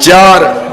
4,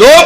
2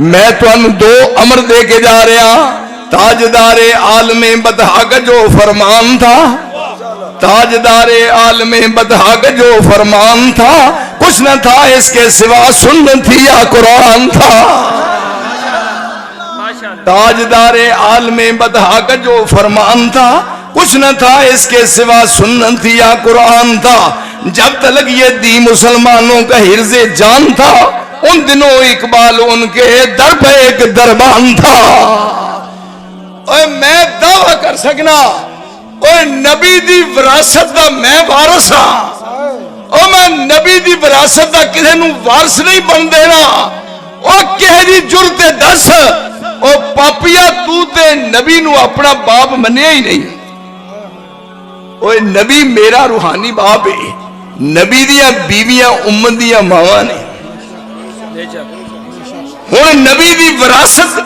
میں تمہیں دو امر دے کے جا رہا، تاجدار عالم بدحا کا جو فرمان تھا، تاجدار عالم بدحا کا جو فرمان تھا، کچھ نہ تھا اس کے سوا سنت تھی یا قرآن تھا۔ تاجدار عالم بدحا کا جو فرمان تھا، کچھ نہ تھا اس کے سوا سنت تھی یا قرآن تھا۔ جب تلک یہ دی مسلمانوں کا حرز جان تھا، ان دنوں اقبال ان کے در پہ ایک دربان تھا۔ اوے میں دعویٰ کر سکنا، اوے نبی دی وراثت دا میں وارث ہاں، او میں نبی دی وراثت دا کسے نوں وارث نہیں بن دینا۔ او کہہ دی جرت دس، او پاپیا تو تے نبی نو اپنا باپ منیا ہی نہیں۔ اوے نبی میرا روحانی باپ ہے، نبی دیاں بیویاں امت دیاں ماواں نے۔ ہن نبی دی وراثت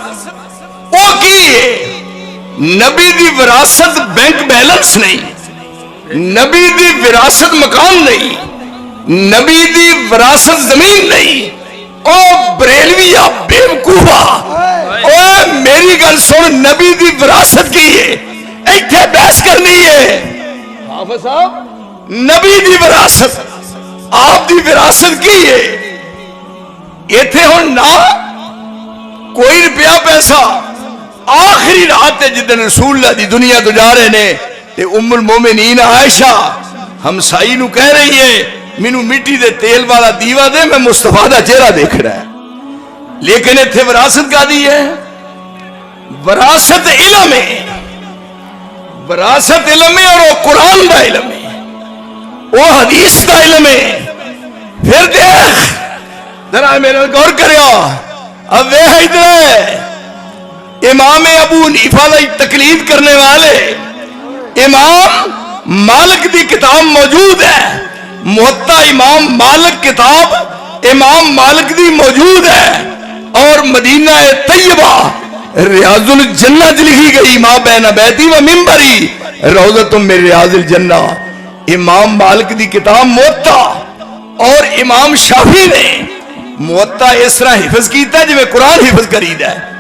او کی ہے؟ نبی دی وراثت بینک بیلنس نہیں، نبی دی وراثت مکان نہیں، نبی دی وراثت زمین نہیں۔ او بریلویا بیوقوفا، او میری گل سن، نبی دی وراثت کی ہے؟ ایتھے بحث کرنی ہے حافظ صاحب، نبی دی وراثت آپ دی وراثت کی ہے؟ ایتھے ہن نہ کوئی روپیہ پیسہ، آخری رات جدن رسول اللہ دی دنیا تو جا رہے نے تے ام المومنین عائشہ ہمسائی نو کہہ رہی ہے مینوں مٹی دے تیل والا دیوا دے، میں مصطفیٰ دا چہرہ دیکھ رہا ہے۔ لیکن ایتھے وراثت کا دی ہے؟ وراثت علم ہے، وراثت علم ہے، اور وہ قرآن دا علم ہے، وہ حدیث دا علم ہے۔ پھر دیکھ ذرا میرے غور کریا، اب وہ ادھر امام ابو حنیفہ کی تقلید کرنے والے امام مالک دی کتاب موجود ہے، موطا امام مالک کتاب امام مالک دی موجود ہے، اور مدینہ طیبہ ریاض الجنہ لکھی گئی، ما بین بیتی و منبری روضۃ من ریاض الجنہ۔ امام مالک دی کتاب موطا، اور امام شافعی نے موطا اس طرح حفظ کیتا ہے جویں قرآن حفظ کریدا ہے۔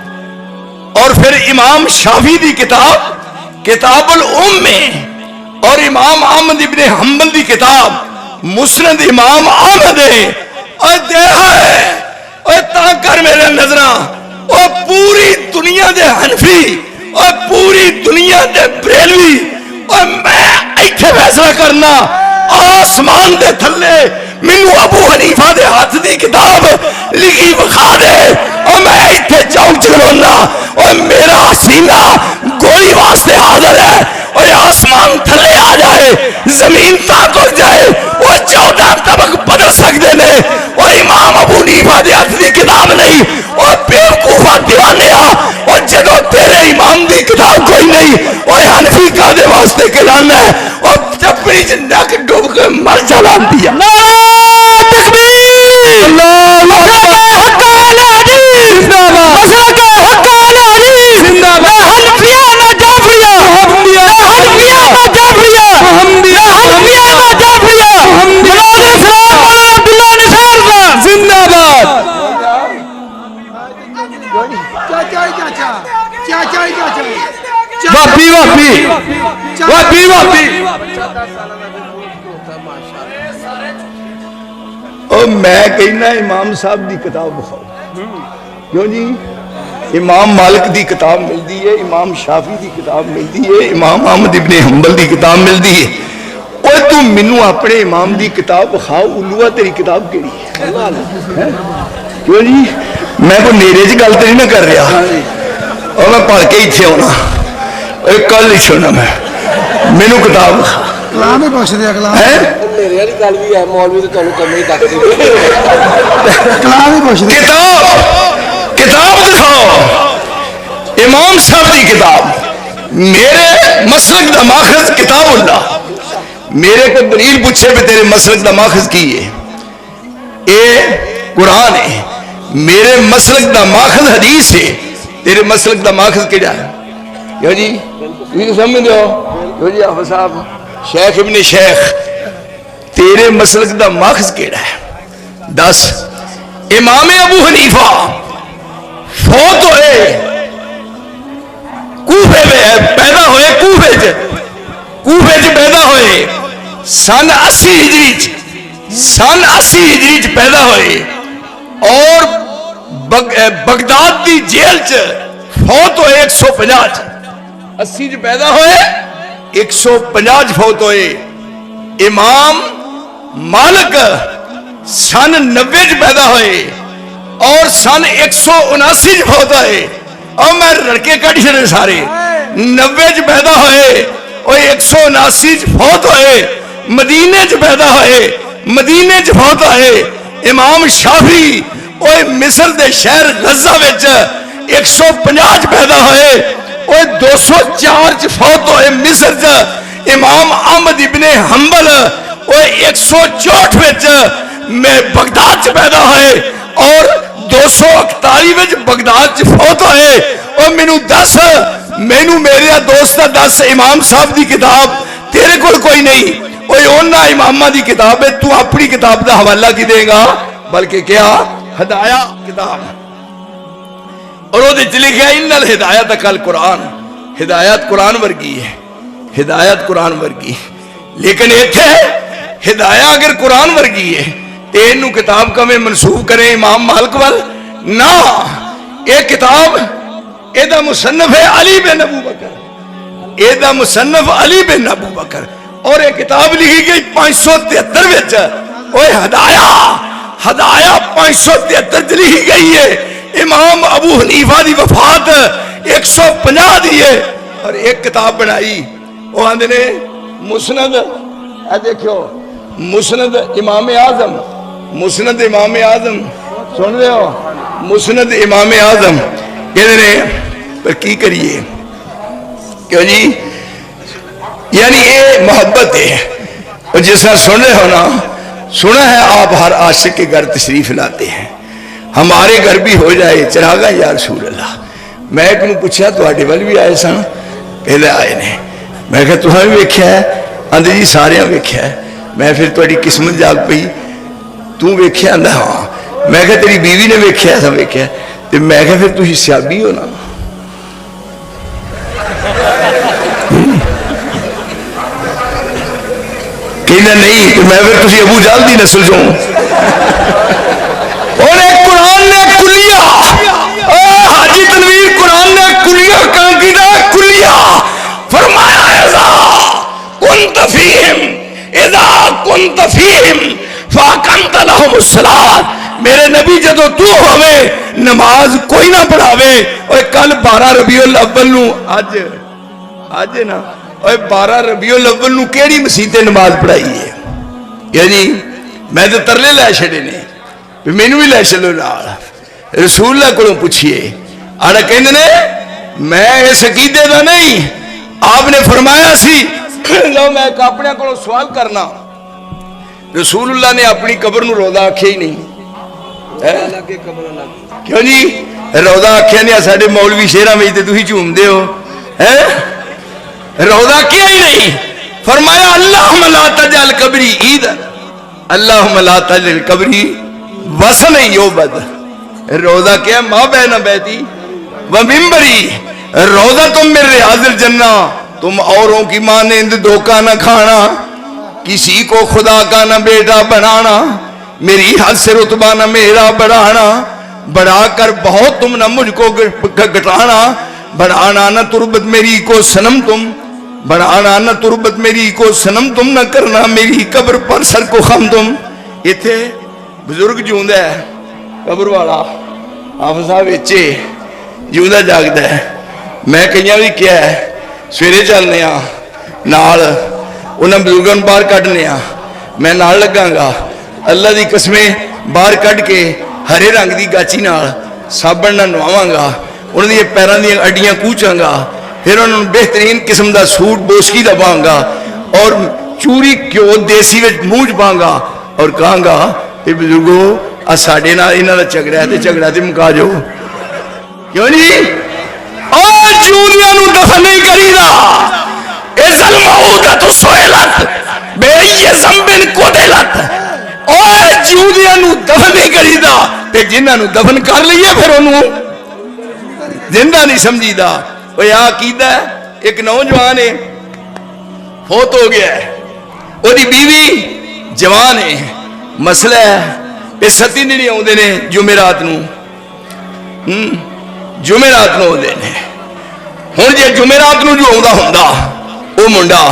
اور پھر امام شافعی دی کتاب کتاب الام میں، اور امام احمد ابن حنبل دی کتاب مسند امام احمد ہے۔ اور دیکھا ہے، اور تا کر میرے نظراں، اور پوری دنیا دے حنفی اور پوری دنیا دے بریلوی، اور میں ایتھے فیصلہ کرنا آسمان دے تھلے مینوں ابو حنیفہ دے ہاتھ دی کتاب لکھی بخا دے، اور میں ایتھے چوک چلونا، اور میرا سینہ گولی واسطے حاضر ہے، اور آسمان تھلے آ جائے، زمین تاک ہو جائے، وہ 14 طبق بدل سکتے نے، اور امام ابو حنیفہ دے ہاتھ دی کتاب نہیں، اور بیوقوفا دیوانے آ، اور جدو تیرے امام دی کتاب کوئی نہیں، اور حنفی کا دے واسطے کلانا ہے، اور چپڑی نک ڈوب کے مر جلان دیا۔ تکبیر اللہ حق العلی مسلک حق العلی حنفیہ نہ جعفریہ، حنفیہ نہ جعفریہ، حنفیہ نہ جعفریہ، جناب اسلام مولانا عبداللہ نثار صاحب زندہ باد۔ واپی واپی واپی واپی، اور میں کہنا امام صاحب دی کتاب بخاؤ، کیوں جی؟ امام مالک دی کتاب ملتی ہے، امام شافعی دی کتاب ملتی ہے، امام احمد ابن حنبل دی کتاب ملتی ہے۔ اور تو منو اپنے امام دی کتاب بخاؤ، الوا تیری کتاب کیڑی ہے؟ کیوں جی؟ میں کوئی نیرے چ گل تو نہیں نہ کر رہا، اور میں پڑھ کے اتنے ہونا، کل ہی چھوڑنا، میں مینو کتاب بخا۔ کلام ہی پوچھ دیا، کلام میرے والی گل بھی ہے، مولوی تو تانوں کم نہیں تک کلام ہی پوچھ دیا۔ کتاب کتاب دکھاؤ، امام صاحب دی کتاب، میرے مسلک دا ماخذ کتاب اللہ، میرے کو دلیل پوچھے بھی تیرے مسلک دا ماخذ کی ہے، اے قرآن ہے، میرے مسلک دا ماخذ حدیث ہے، تیرے مسلک دا ماخذ کیڑا ہے؟ کیوں جی تھی سمجھ دو؟ کیوں جی حافظ صاحب شیخ ابن شیخ تیرے مسلک دا ماخذ کیڑا ہے؟ 10 امام ابو حنیفہ سن 80 ہجری سن 80 ہجری پیدا ہوئے اور بغداد دی جیل چ فوت ہوئے 150 80 چ پیدا ہوئے 150 فوت ہوئے. امام مالک سن 90 چ پیدا ہوئے اور سن 179 چ فوت ہوئے. اور میں لڑکے کٹ چھڑے سارے 90 چ پیدا ہوئے اور 179 چ فوت ہوئے. مدینے چ پیدا ہوئے مدینے چ فوت ہوئے. امام شافعی اور مصر دے شہر غزہ وچ 150 چ پیدا ہوئے اور 204 چ فوت ہوئے مصر چ. امام احمد ابن حنبل اور 164 وچ میں بغداد چ پیدا ہوئے اور 241 وچ بغداد چ فوت ہوئے. اور مینوں دس مینوں میرے دوست دس امام صاحب دی کتاب تیرے کول کوئی نہیں اوے انہاں اماماں دی کتاب ہے تو اپنی کتاب دا حوالہ کی دے گا بلکہ کیا ہدایہ کتاب اور وہ دے لکھا ان الہدایت کل قرآن ہدایت قرآن ورگی ہے ہدایت قرآن ورگی لیکن ایتھے ہدایہ اگر قرآن ورگی ہے تے اینو کتاب کا میں منسوب کریں امام مالک وال نہ ایک کتاب ایدہ مصنف ہے علی بن ابو بکر ایدہ مصنف علی بن ابو بکر اور ایک کتاب لکھی گئی 573 وچ اوے ہدایہ 573 لکھی گئی ہے. امام ابو حنیفہ دی وفات 150 دی ہے اور ایک کتاب بنائی وہ آندے نے مسند اے دیکھو مسند امام اعظم مسند امام اعظم سن رہے ہو مسند امام اعظم کہتے ہیں پر کی کریے کیوں جی یعنی یہ محبت ہے اور جس طرح سن رہے ہو نا سنا ہے آپ ہر عاشق کے گھر تشریف لاتے ہیں ہمارے گھر بھی ہو جائے چراغا یا رسول اللہ. میں ایک نے پوچھا تو آٹے وال بھی آئے سن پہلے آئے نے میں کہا تمہیں بھی ویکھیا ہے آندے جی سارے ویکھیا ہے. میں پھر تہاڈی قسمت جاگ پئی تو ویکھیا آندا ہاں میں کہا تیری بیوی نے ویکھیا تھا ویکھیا تے میں کہا پھر تسی سیابی ہو نا کہنا نہیں تو میں پھر تسی ابو جہل دی نسل چوں اور ایک قرآن نے کلیہ حاجی تنویر قرآن نے کلیہ کہاں کی دا کلیہ فرمایا اذا کنت فیہم فاقمت لہم الصلاۃ میرے نبی جدو تو ہوئے نماز کوئی نہ پڑھاوے اور کل 12 ربیع الاول نو آج نا اور 12 ربیع الاول نو کیڑی مسیح تے نماز پڑھائی ہے یعنی میں تو ترلے لے چھڑے نے مینوں بھی لے چلو نال رسول اللہ کو پوچھئے آڑا کہندے نے میں اس عقیدے دا نہیں آپ نے فرمایا سی لو میں ایک اپنے کو سوال کرنا رسول اللہ نے اپنی قبر نو روضہ آکھیا ہی نہیں کیوں جی روضہ آکھیا نہیں ساڈے مولوی شیراں وچ تے تسی جھومدے ہو روضہ کیا ہی نہیں فرمایا اللہم لا تجعل قبری عید اللہم لا تجعل قبری وسن یعبد روضہ کیا ماں بین بیتی و ممبری روضہ تم من ریاض الجنہ تم اوروں کی مانند دھوکہ نہ کھانا کسی کو خدا کا نہ بیٹا بنانا میری حد سے رتبہ نہ میرا بڑھانا بڑھا کر بہت تم نہ مجھ کو گھٹانا بڑھانا نہ تربت میری کو سنم تم بڑھانا نہ تربت میری کو سنم تم نہ کرنا میری قبر پر سر کو خم تم. یہ تھے بزرگ جوندہ ہے قبر والا حافظ صاحب اچھے جوندہ جاگدہ ہے. میں کہیں بھی کیا ہے سویرے چلنے ہاں نال انہاں بزرگاں باہر کڈنے ہاں میں نال لگاں گا اللہ دی قسمیں باہر کڈ کے ہرے رنگ دی گاچی نال صابن نال نواواں گا انہاں دی پیراں دی اڈیاں کوچاں گا پھر انہوں بہترین قسم دا سوٹ بوسکی دا پاؤں گا اور چوری کیوں دیسی وچ موج پاؤں گا اور کہاں گا کہ بزرگو ساڈے نال انہاں دا جھگڑا تے مکا جو کیوں نہیں اور جونیاں نو دفن نہیں کریدا اذا الموءودۃ سئلت بأي ذنب قتلت اور جونیاں نو دفن نہیں کریدا تے جنہاں نو دفن کر لئیے پھر انہوں زندہ نہیں سمجھیدا. وہ یہ عقیدہ ہے ایک نوجوان ہے فوت ہو گیا ہے ਉਹਦੀ ਬੀਵੀ ਜਵਾਨ ਹੈ। ਮਸਲਾ ਹੈ ਇਹ ਸਤੀ ਨਹੀਂ ਆਉਂਦੇ ਨੇ ਜੁਮੇਰਾਤ ਨੂੰ ਆਉਂਦੇ ਨੇ। ਹੁਣ ਜੇ ਜੁਮੇਰਾਤ ਨੂੰ ਜੋ ਆਉਂਦਾ ਹੁੰਦਾ ਉਹ ਮੁੰਡਾ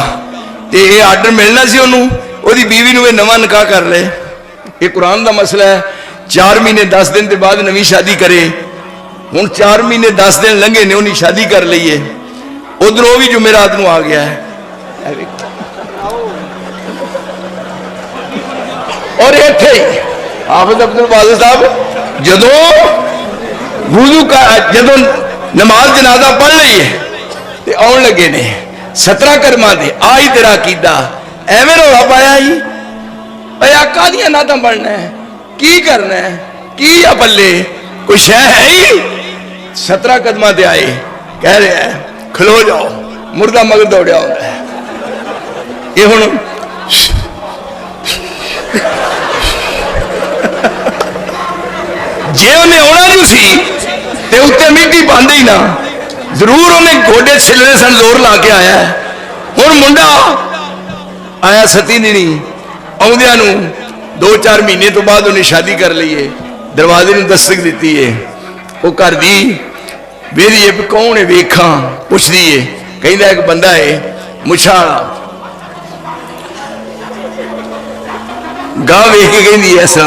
ਤੇ ਇਹ ਆਰਡਰ ਮਿਲਣਾ ਸੀ ਉਹਨੂੰ, ਉਹਦੀ ਬੀਵੀ ਨੂੰ ਇਹ ਨਵਾਂ ਨਿਕਾਹ ਕਰ ਲੈ। ਇਹ ਕੁਰਾਨ ਦਾ ਮਸਲਾ ਹੈ। 4 ਮਹੀਨੇ 10 ਦਿਨ ਦੇ ਬਾਅਦ ਨਵੀਂ ਸ਼ਾਦੀ ਕਰੇ। ਹੁਣ 4 ਮਹੀਨੇ 10 ਦਿਨ ਲੰਘੇ ਨੇ, ਉਹਨੇ ਸ਼ਾਦੀ ਕਰ ਲਈ ਹੈ। ਉਧਰ ਉਹ ਵੀ ਜੁਮੇਰਾਤ ਨੂੰ ਆ ਗਿਆ ਹੈ। ਔਰ ਇੱਥੇ ਹੀ ਹਾਫਿਜ਼ ਅਬਦੁਲ ਬਾਜ਼ਲ ਸਾਹਿਬ ਜਦੋਂ ਨਮਾਜ਼ ਜਨਾਜ਼ਾ ਪੜ੍ਹ ਲਈ ਹੈ ਤੇ ਆਉਣ ਲੱਗੇ ਨੇ 17 ਕਰਮਾਂ ਦੇ ਆ ਹੀ ਤੇਰਾ ਅਕੀਦਾ ਐਵੇਂ ਰੌਲਾ ਪਾਇਆ ਹੀ ਓਏ ਆਕਾ ਦੀਆਂ ਨਾਤਾਂ ਪੜ੍ਹਨਾ ਹੈ, ਕੀ ਕਰਨਾ ਹੈ, ਕੀ ਆ ਪੱਲੇ ਕੋਈ ਸ਼ੈ ਹੈ ਹੀ। 17 ਕਦਮਾਂ ਤੇ ਆਏ, ਕਹਿ ਰਿਹਾ ਹੈ ਖਲੋ ਜਾਓ, ਮੁਰਦਾ ਮਗਰ ਦੌੜਿਆ ਹੁੰਦਾ ਹੈ। ਇਹ ਹੁਣ ਜੇ ਉਹਨੇ ਆਉਣਾ ਨਹੀਂ ਸੀ ਤੇ ਉੱਤੇ ਮਿੱਟੀ ਪਾਉਂਦੇ ਹੀ ਨਾ, ਜ਼ਰੂਰ ਉਹਨੇ ਗੋਡੇ ਛਿੱਲਣੇ ਸਨ, ਜ਼ੋਰ ਲਾ ਕੇ ਆਇਆ। ਹੁਣ ਮੁੰਡਾ ਆਇਆ ਸਤੀ ਨਹੀਂ ਆਉਂਦਿਆਂ ਨੂੰ 2-4 ਮਹੀਨੇ ਤੋਂ ਬਾਅਦ ਉਹਨੇ ਸ਼ਾਦੀ ਕਰ ਲਈ ਹੈ। ਦਰਵਾਜ਼ੇ ਨੂੰ ਦਸਤਕ ਦਿੱਤੀ ਹੈ। ਉਹ ਘਰ ਦੀ ਵੇਰੀ ਹੈ, ਕੌਣ ਹੈ ਵੇਖਾਂ, ਪੁੱਛਦੀ ਹੈ। ਕਹਿੰਦਾ ਇੱਕ ਬੰਦਾ ਹੈ ਮੁੱਛਾਂ ਵਾਲਾ। ਗਾਹ ਵੇਖ ਕੇ ਕਹਿੰਦੀ ਐਸਾ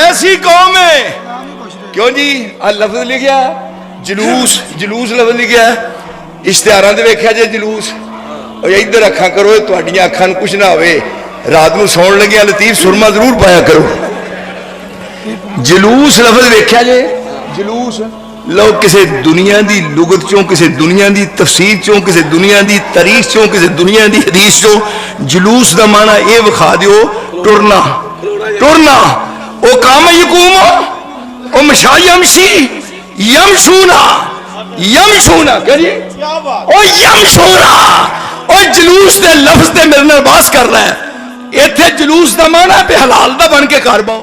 ایسی قوم ہے کیوں جی لفظ لکھیا جلوس جلوس لفظ لکھیا اشتہاراں تے ویکھیا جے جلوس اور ادھر اکھاں کرو تہاڈیاں اکھاں کچھ نہ ہوئے رات نو سون لگیا لطیف سرما ضرور پایا کرو جلوس لفظ ویکھیا جے جلوس لو کسی دنیا دی لغت چوں کسی دنیا دی تفسیر چوں کسی دنیا دی تاریخ چوں کسی دنیا دی حدیث چوں جلوس دا معنی اے وکھا دیو ٹرنا ٹرنا او قام یقوم او مشا یمشی یمشونا یمشونا کیا جی او یمشونا او جلوس دے لفظ دے میرے نال باس کر رہا ہے ایتھے جلوس دا معنی پہ حلال دا بن کے کار باؤ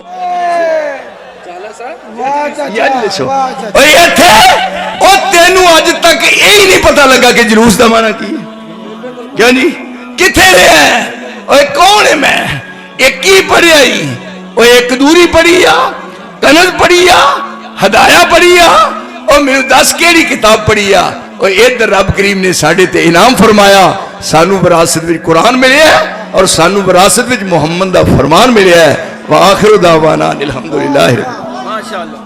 اور ایتھے او تینوں آج تک یہی نہیں پتہ لگا کہ جلوس دا معنی کی کیا جی کتھے رہے ہیں اور کون ہے میں ایک کی پڑھی آئی اور ایک دوری پڑھی آ کنز پڑھی آ ہدایہ پڑھی آ اور میں 10 کیڑی کتاب پڑھی آ اور ادھر رب کریم نے ساڑھے تے انعام فرمایا سانو وراثت وچ قرآن ملے ہے اور سانو وراثت وچ محمد دا فرمان ملے ہے وآخر دعوانا الحمدللہ ماشاءاللہ